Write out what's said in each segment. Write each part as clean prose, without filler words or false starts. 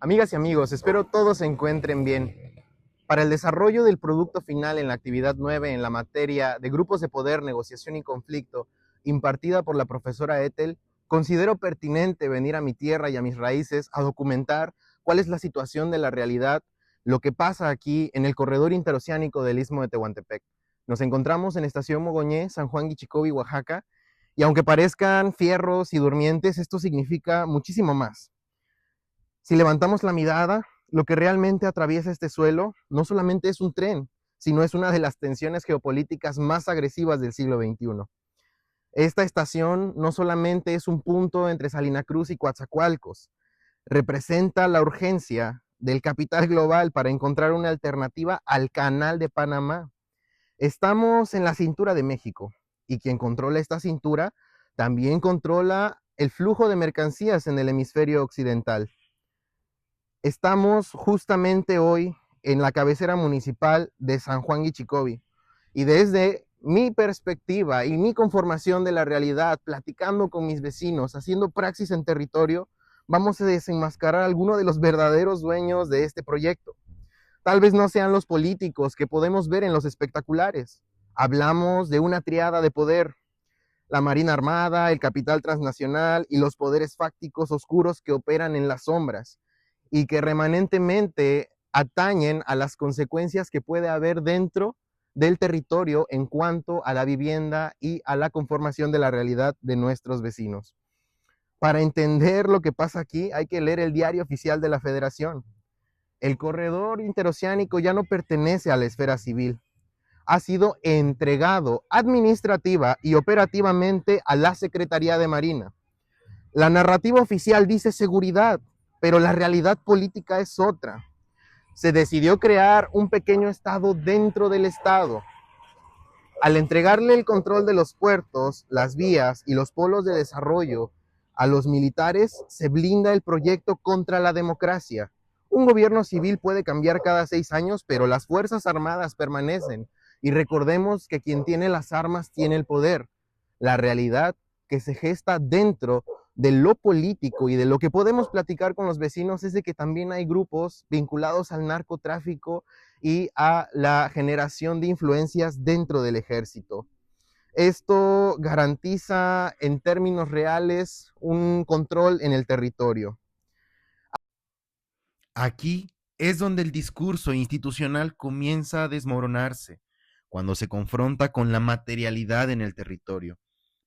Amigas y amigos, espero todos se encuentren bien. Para el desarrollo del producto final en la actividad 9 en la materia de grupos de poder, negociación y conflicto, impartida por la profesora Ethel, considero pertinente venir a mi tierra y a mis raíces a documentar cuál es la situación de la realidad, lo que pasa aquí en el corredor interoceánico del Istmo de Tehuantepec. Nos encontramos en Estación Mogoñé, San Juan Guichicobi, Oaxaca, y aunque parezcan fierros y durmientes, esto significa muchísimo más. Si levantamos la mirada, lo que realmente atraviesa este suelo no solamente es un tren, sino es una de las tensiones geopolíticas más agresivas del siglo XXI. Esta estación no solamente es un punto entre Salina Cruz y Coatzacoalcos, representa la urgencia del capital global para encontrar una alternativa al Canal de Panamá. Estamos en la cintura de México y quien controla esta cintura también controla el flujo de mercancías en el hemisferio occidental. Estamos justamente hoy en la cabecera municipal de San Juan Guichicobi y desde mi perspectiva y mi conformación de la realidad, platicando con mis vecinos, haciendo praxis en territorio, vamos a desenmascarar a algunos de los verdaderos dueños de este proyecto. Tal vez no sean los políticos que podemos ver en los espectaculares. Hablamos de una triada de poder: la Marina Armada, el capital transnacional y los poderes fácticos oscuros que operan en las sombras y que remanentemente atañen a las consecuencias que puede haber dentro del territorio en cuanto a la vivienda y a la conformación de la realidad de nuestros vecinos. Para entender lo que pasa aquí hay que leer el diario oficial de la Federación. El corredor interoceánico ya no pertenece a la esfera civil, ha sido entregado administrativa y operativamente a la Secretaría de Marina. La narrativa oficial dice seguridad, pero la realidad política es otra. Se decidió crear un pequeño estado dentro del estado. Al entregarle el control de los puertos, las vías y los polos de desarrollo a los militares, se blinda el proyecto contra la democracia. Un gobierno civil puede cambiar cada 6 años, pero las Fuerzas Armadas permanecen. Y recordemos que quien tiene las armas tiene el poder. La realidad que se gesta dentro de lo político y de lo que podemos platicar con los vecinos es de que también hay grupos vinculados al narcotráfico y a la generación de influencias dentro del ejército. Esto garantiza en términos reales un control en el territorio. Aquí es donde el discurso institucional comienza a desmoronarse, cuando se confronta con la materialidad en el territorio,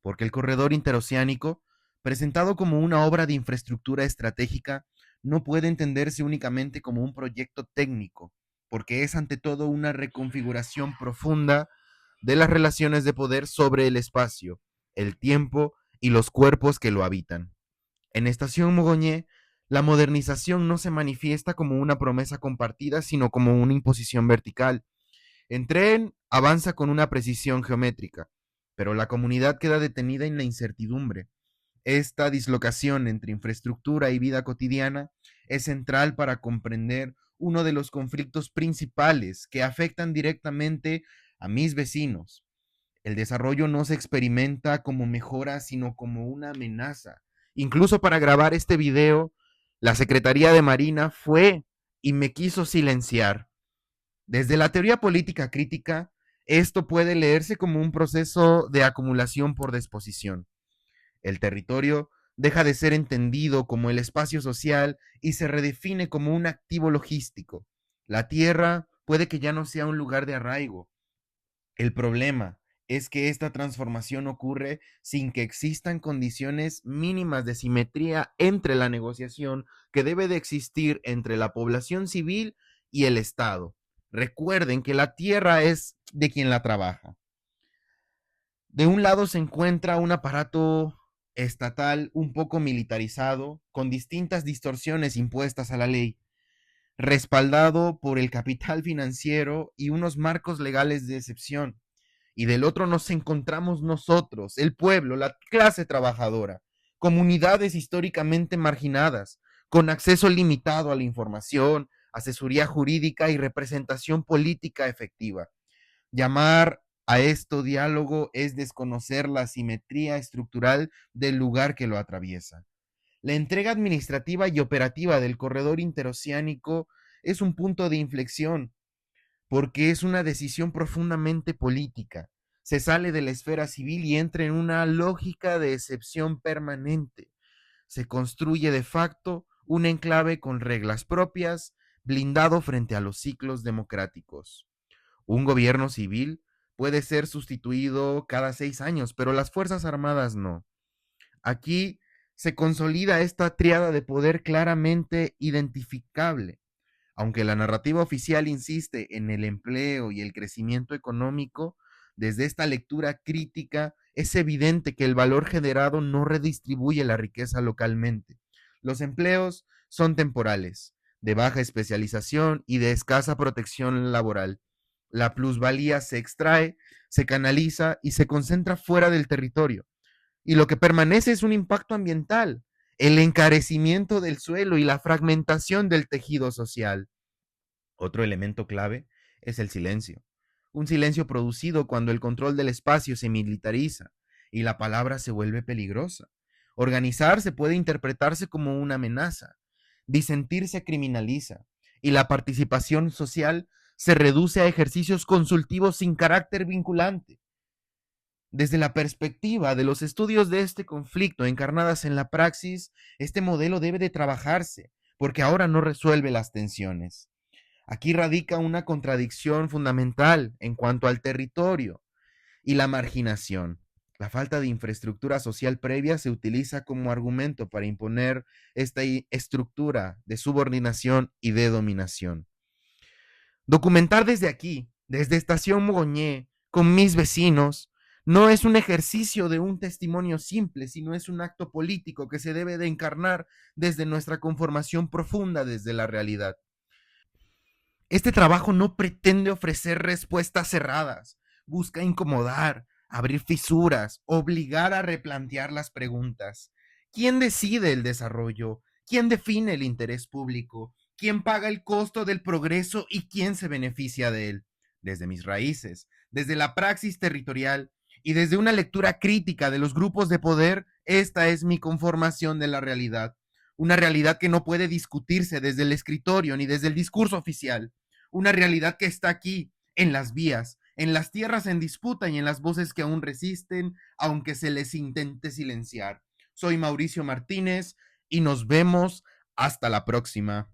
porque el corredor interoceánico, presentado como una obra de infraestructura estratégica, no puede entenderse únicamente como un proyecto técnico, porque es ante todo una reconfiguración profunda de las relaciones de poder sobre el espacio, el tiempo y los cuerpos que lo habitan. En Estación Mogoñé, la modernización no se manifiesta como una promesa compartida, sino como una imposición vertical. El tren avanza con una precisión geométrica, pero la comunidad queda detenida en la incertidumbre. Esta dislocación entre infraestructura y vida cotidiana es central para comprender uno de los conflictos principales que afectan directamente a mis vecinos. El desarrollo no se experimenta como mejora, sino como una amenaza. Incluso para grabar este video, la Secretaría de Marina fue y me quiso silenciar. Desde la teoría política crítica, esto puede leerse como un proceso de acumulación por disposición. El territorio deja de ser entendido como el espacio social y se redefine como un activo logístico. La tierra puede que ya no sea un lugar de arraigo. El problema es que esta transformación ocurre sin que existan condiciones mínimas de simetría entre la negociación que debe de existir entre la población civil y el Estado. Recuerden que la tierra es de quien la trabaja. De un lado se encuentra un aparato estatal un poco militarizado, con distintas distorsiones impuestas a la ley, respaldado por el capital financiero y unos marcos legales de excepción. Y del otro nos encontramos nosotros, el pueblo, la clase trabajadora, comunidades históricamente marginadas, con acceso limitado a la información, asesoría jurídica y representación política efectiva. Llamar a esto diálogo es desconocer la simetría estructural del lugar que lo atraviesa. La entrega administrativa y operativa del corredor interoceánico es un punto de inflexión, porque es una decisión profundamente política. Se sale de la esfera civil y entra en una lógica de excepción permanente. Se construye de facto un enclave con reglas propias, blindado frente a los ciclos democráticos. Un gobierno civil puede ser sustituido cada 6 años, pero las Fuerzas Armadas no. Aquí se consolida esta tríada de poder claramente identificable. Aunque la narrativa oficial insiste en el empleo y el crecimiento económico, desde esta lectura crítica es evidente que el valor generado no redistribuye la riqueza localmente. Los empleos son temporales, de baja especialización y de escasa protección laboral. La plusvalía se extrae, se canaliza y se concentra fuera del territorio. Y lo que permanece es un impacto ambiental, el encarecimiento del suelo y la fragmentación del tejido social. Otro elemento clave es el silencio. Un silencio producido cuando el control del espacio se militariza y la palabra se vuelve peligrosa. Organizarse puede interpretarse como una amenaza. Disentir se criminaliza y la participación social se reduce a ejercicios consultivos sin carácter vinculante. Desde la perspectiva de los estudios de este conflicto encarnadas en la praxis, este modelo debe de trabajarse, porque ahora no resuelve las tensiones. Aquí radica una contradicción fundamental en cuanto al territorio y la marginación. La falta de infraestructura social previa se utiliza como argumento para imponer esta estructura de subordinación y de dominación. Documentar desde aquí, desde Estación Mogoñé, con mis vecinos, no es un ejercicio de un testimonio simple, sino es un acto político que se debe de encarnar desde nuestra conformación profunda desde la realidad. Este trabajo no pretende ofrecer respuestas cerradas, busca incomodar, abrir fisuras, obligar a replantear las preguntas. ¿Quién decide el desarrollo? ¿Quién define el interés público? ¿Quién paga el costo del progreso y quién se beneficia de él? Desde mis raíces, desde la praxis territorial y desde una lectura crítica de los grupos de poder, esta es mi conformación de la realidad. Una realidad que no puede discutirse desde el escritorio ni desde el discurso oficial. Una realidad que está aquí, en las vías, en las tierras en disputa y en las voces que aún resisten, aunque se les intente silenciar. Soy Mauricio Martínez y nos vemos hasta la próxima.